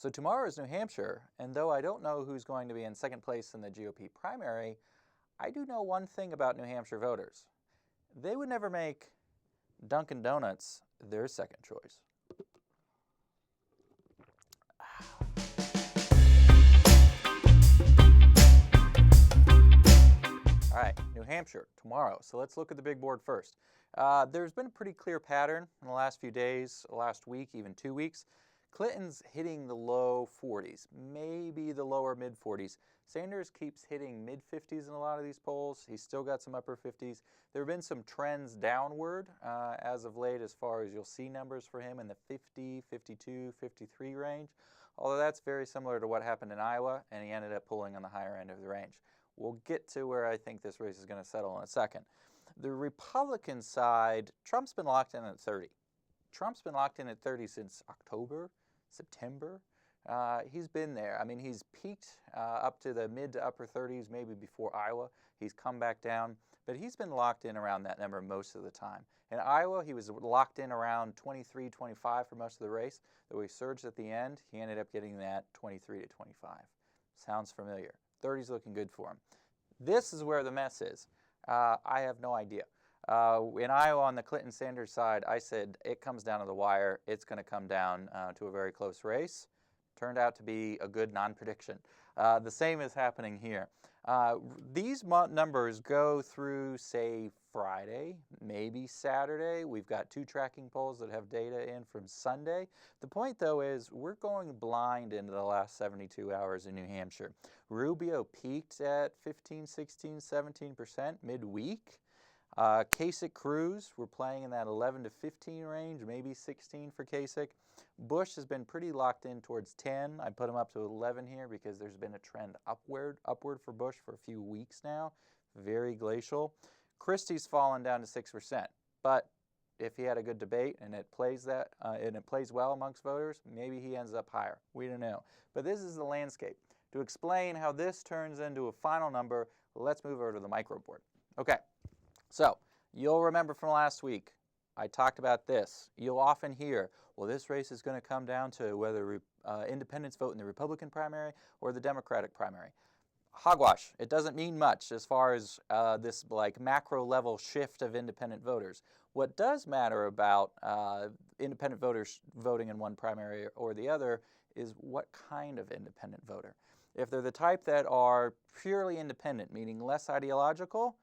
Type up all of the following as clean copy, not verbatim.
So tomorrow is New Hampshire, and though I don't know who's going to be in second place in the GOP primary, I do know one thing about New Hampshire voters. They would never make Dunkin' Donuts their second choice. All right, New Hampshire tomorrow. So let's look at the big board first. There's been a pretty clear pattern in the last few days, last week, even 2 weeks. Clinton's hitting the low 40s, maybe the lower mid 40s. Sanders keeps hitting mid 50s in a lot of these polls. He's still got some upper 50s. There have been some trends downward as of late, as far as you'll see numbers for him in the 50, 52, 53 range. Although that's very similar to what happened in Iowa, and he ended up pulling on the higher end of the range. We'll get to where I think this race is going to settle in a second. The Republican side, Trump's been locked in at 30. Trump's been locked in at 30 since October, September. He's been there. I mean, he's peaked up to the mid to upper 30s, maybe before Iowa. He's come back down, but he's been locked in around that number most of the time. In Iowa, he was locked in around 23, 25 for most of the race. Though he surged at the end, he ended up getting that 23 to 25. Sounds familiar. 30's looking good for him. This is where the mess is. I have no idea. In Iowa, on the Clinton-Sanders side, I said it comes down to the wire. It's going to come down to a very close race. Turned out to be a good non-prediction. The same is happening here. These numbers go through, say, Friday, maybe Saturday. We've got 2 tracking polls that have data in from Sunday. The point, though, is we're going blind into the last 72 hours in New Hampshire. Rubio peaked at 15, 16, 17% midweek. Kasich-Cruz, we're playing in that 11 to 15 range, maybe 16 for Kasich. Bush has been pretty locked in towards 10. I put him up to 11 here because there's been a trend upward for Bush for a few weeks now. Very glacial. Christie's fallen down to 6%. But if he had a good debate and it plays well amongst voters, maybe he ends up higher. We don't know. But this is the landscape. To explain how this turns into a final number, let's move over to the micro board. Okay. So you'll remember from last week, I talked about this. You'll often hear, well, this race is going to come down to whether independents vote in the Republican primary or the Democratic primary. Hogwash. It doesn't mean much as far as this like macro level shift of independent voters. What does matter about independent voters voting in one primary or the other is what kind of independent voter. If they're the type that are purely independent, meaning less ideological,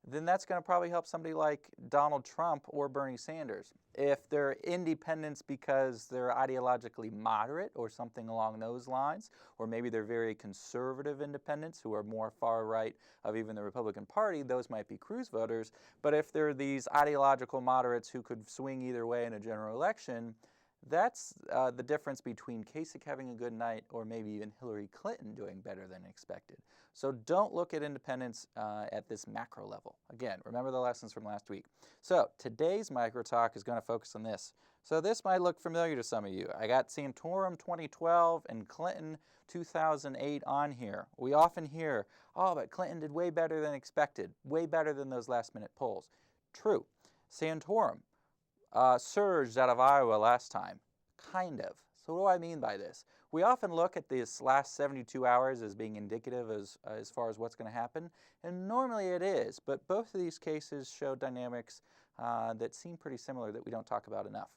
then that's going to probably help somebody like Donald Trump or Bernie Sanders. If they're independents because they're ideologically moderate or something along those lines, or maybe they're very conservative independents who are more far right of even the Republican Party, those might be Cruz voters. But if they're these ideological moderates who could swing either way in a general election, that's the difference between Kasich having a good night or maybe even Hillary Clinton doing better than expected. So don't look at independents at this macro level. Again, remember the lessons from last week. So today's micro talk is going to focus on this. So this might look familiar to some of you. I got Santorum 2012 and Clinton 2008 on here. We often hear, oh, but Clinton did way better than expected, way better than those last-minute polls. True. Santorum surged out of Iowa last time. Kind of. So what do I mean by this? We often look at this last 72 hours as being indicative as far as what's going to happen, and normally it is, but both of these cases show dynamics that seem pretty similar that we don't talk about enough.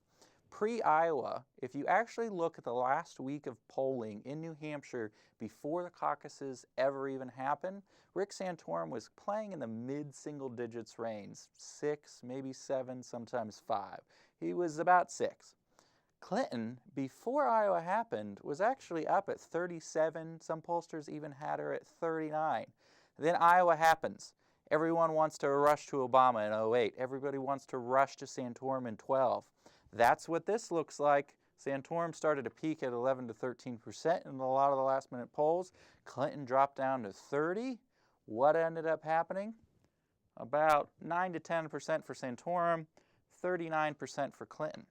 Pre-Iowa, if you actually look at the last week of polling in New Hampshire before the caucuses ever even happened, Rick Santorum was playing in the mid-single digits range, 6, maybe 7, sometimes 5. He was about 6. Clinton, before Iowa happened, was actually up at 37. Some pollsters even had her at 39. Then Iowa happens. Everyone wants to rush to Obama in 08. Everybody wants to rush to Santorum in 12. That's what this looks like. Santorum started to peak at 11 to 13% in a lot of the last-minute polls. Clinton dropped down to 30. What ended up happening? About 9 to 10% for Santorum, 39% for Clinton.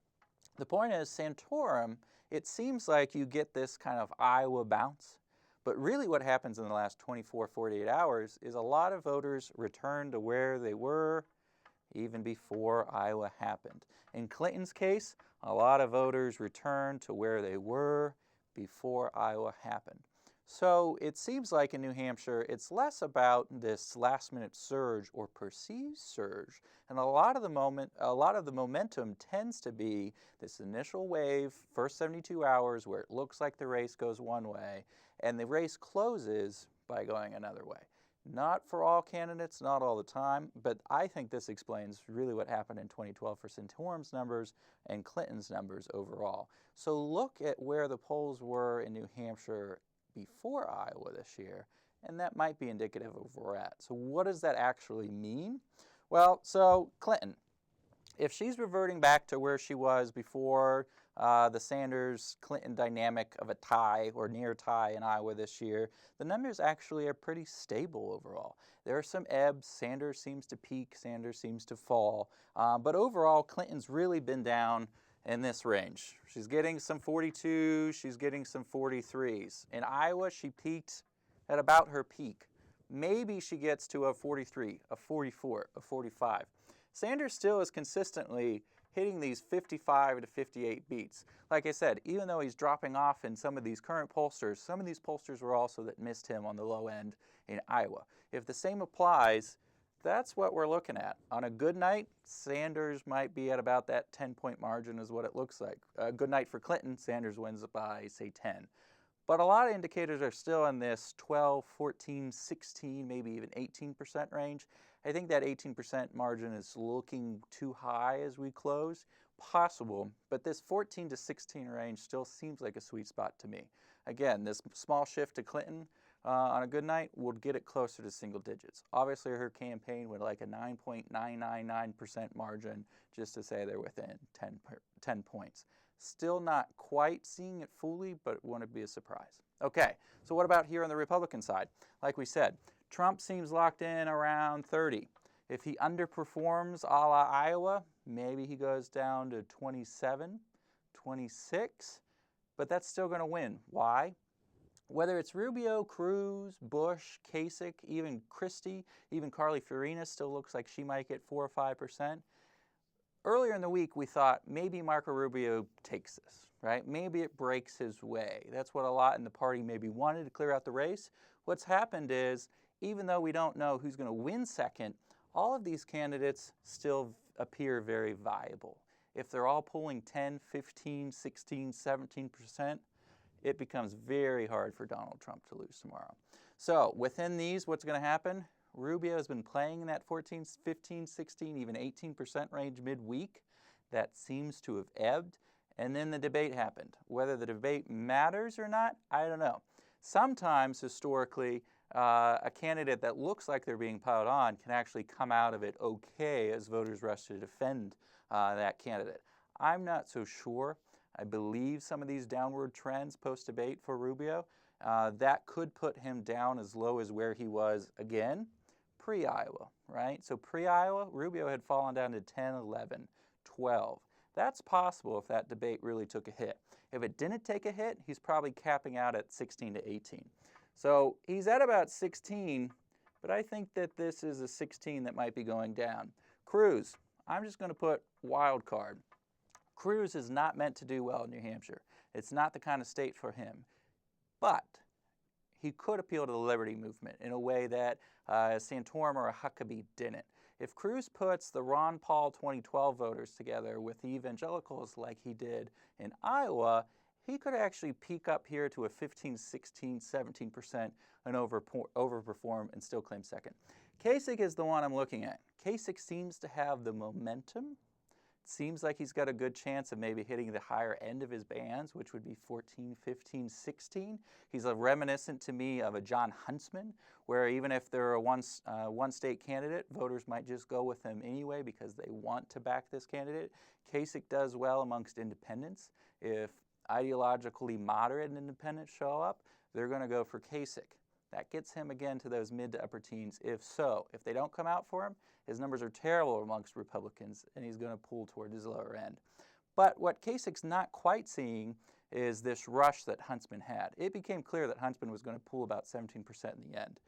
The point is, Santorum, it seems like you get this kind of Iowa bounce, but really what happens in the last 24, 48 hours is a lot of voters return to where they were even before Iowa happened. In Clinton's case, a lot of voters returned to where they were before Iowa happened. So it seems like in New Hampshire, it's less about this last-minute surge or perceived surge, and a lot of the momentum tends to be this initial wave, first 72 hours, where it looks like the race goes one way, and the race closes by going another way. Not for all candidates, not all the time, but I think this explains really what happened in 2012 for Santorum's numbers and Clinton's numbers overall. So look at where the polls were in New Hampshire before Iowa this year, and that might be indicative of where we're at. So what does that actually mean? Well, so Clinton, if she's reverting back to where she was before the Sanders-Clinton dynamic of a tie or near tie in Iowa this year, the numbers actually are pretty stable overall. There are some ebbs. Sanders seems to peak. Sanders seems to fall. But overall, Clinton's really been down in this range. She's getting some 42s. She's getting some 43s. In Iowa, she peaked at about her peak. Maybe she gets to a 43, a 44, a 45. Sanders still is consistently hitting these 55 to 58 beats. Like I said, even though he's dropping off in some of these current pollsters, some of these pollsters were also that missed him on the low end in Iowa. If the same applies, that's what we're looking at. On a good night, Sanders might be at about that 10-point margin is what it looks like. A good night for Clinton, Sanders wins by, say, 10. But a lot of indicators are still in this 12, 14, 16, maybe even 18% range. I think that 18% margin is looking too high as we close. Possible, but this 14 to 16 range still seems like a sweet spot to me. Again, this small shift to Clinton on a good night would get it closer to single digits. Obviously, her campaign would like a 9.999% margin just to say they're within 10 points. Still not quite seeing it fully, but it wouldn't be a surprise. Okay, so what about here on the Republican side? Like we said, Trump seems locked in around 30. If he underperforms a la Iowa, maybe he goes down to 27, 26, but that's still going to win. Why? Whether it's Rubio, Cruz, Bush, Kasich, even Christie, even Carly Fiorina still looks like she might get 4 or 5%. Earlier in the week, we thought maybe Marco Rubio takes this, right? Maybe it breaks his way. That's what a lot in the party maybe wanted to clear out the race. What's happened is, even though we don't know who's going to win second, all of these candidates still appear very viable. If they're all pulling 10, 15, 16, 17%, it becomes very hard for Donald Trump to lose tomorrow. So within these, what's going to happen? Rubio has been playing in that 14, 15, 16, even 18% range midweek. That seems to have ebbed. And then the debate happened. Whether the debate matters or not, I don't know. Sometimes, historically, a candidate that looks like they're being piled on can actually come out of it okay as voters rush to defend that candidate. I'm not so sure. I believe some of these downward trends post-debate for Rubio, that could put him down as low as where he was, again, pre-Iowa, right? So pre-Iowa, Rubio had fallen down to 10, 11, 12. That's possible if that debate really took a hit. If it didn't take a hit, he's probably capping out at 16 to 18. So he's at about 16, but I think that this is a 16 that might be going down. Cruz, I'm just going to put wild card. Cruz is not meant to do well in New Hampshire. It's not the kind of state for him. But he could appeal to the liberty movement in a way that Santorum or Huckabee didn't. If Cruz puts the Ron Paul 2012 voters together with the evangelicals like he did in Iowa, he could actually peak up here to a 15, 16, 17% and overperform and still claim second. Kasich is the one I'm looking at. Kasich seems to have the momentum. Seems like he's got a good chance of maybe hitting the higher end of his bands, which would be 14, 15, 16. He's a reminiscent to me of a John Huntsman, where even if they're a one-state candidate, voters might just go with them anyway because they want to back this candidate. Kasich does well amongst independents. If ideologically moderate independents show up, they're going to go for Kasich. That gets him again to those mid to upper teens. If they don't come out for him, his numbers are terrible amongst Republicans, and he's going to pull toward his lower end. But what Kasich's not quite seeing is this rush that Huntsman had. It became clear that Huntsman was going to pull about 17% in the end.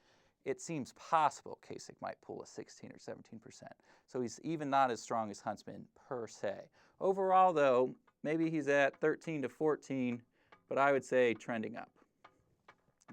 It seems possible Kasich might pull a 16 or 17%. So he's even not as strong as Huntsman per se. Overall, though, maybe he's at 13 to 14, but I would say trending up.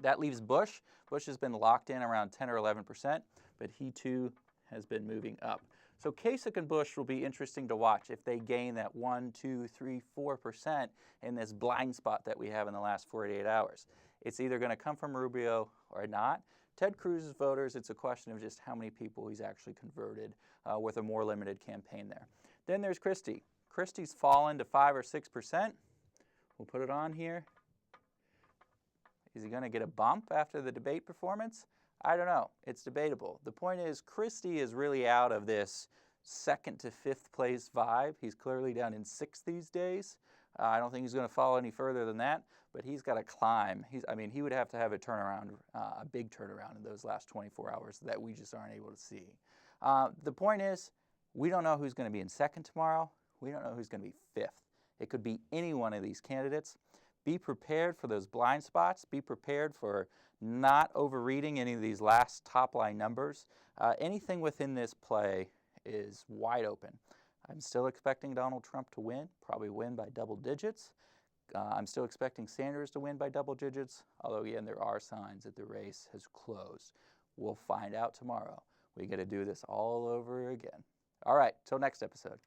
That leaves Bush. Bush has been locked in around 10 or 11%, but he too has been moving up. So Kasich and Bush will be interesting to watch if they gain that 1, 2, 3, 4% in this blind spot that we have in the last 48 hours. It's either going to come from Rubio or not. Ted Cruz's voters, it's a question of just how many people he's actually converted with a more limited campaign there. Then there's Christie. Christie's fallen to 5 or 6%. We'll put it on here. Is he going to get a bump after the debate performance? I don't know. It's debatable. The point is, Christie is really out of this second to fifth place vibe. He's clearly down in sixth these days. I don't think he's going to fall any further than that, but he's got to climb. He would have to have a turnaround, a big turnaround in those last 24 hours that we just aren't able to see. The point is, we don't know who's going to be in second tomorrow. We don't know who's going to be fifth. It could be any one of these candidates. Be prepared for those blind spots. Be prepared for not overreading any of these last top line numbers. Anything within this play is wide open. I'm still expecting Donald Trump to win, probably win by double digits. I'm still expecting Sanders to win by double digits, although again, there are signs that the race has closed. We'll find out tomorrow. We got to do this all over again. All right, till next episode.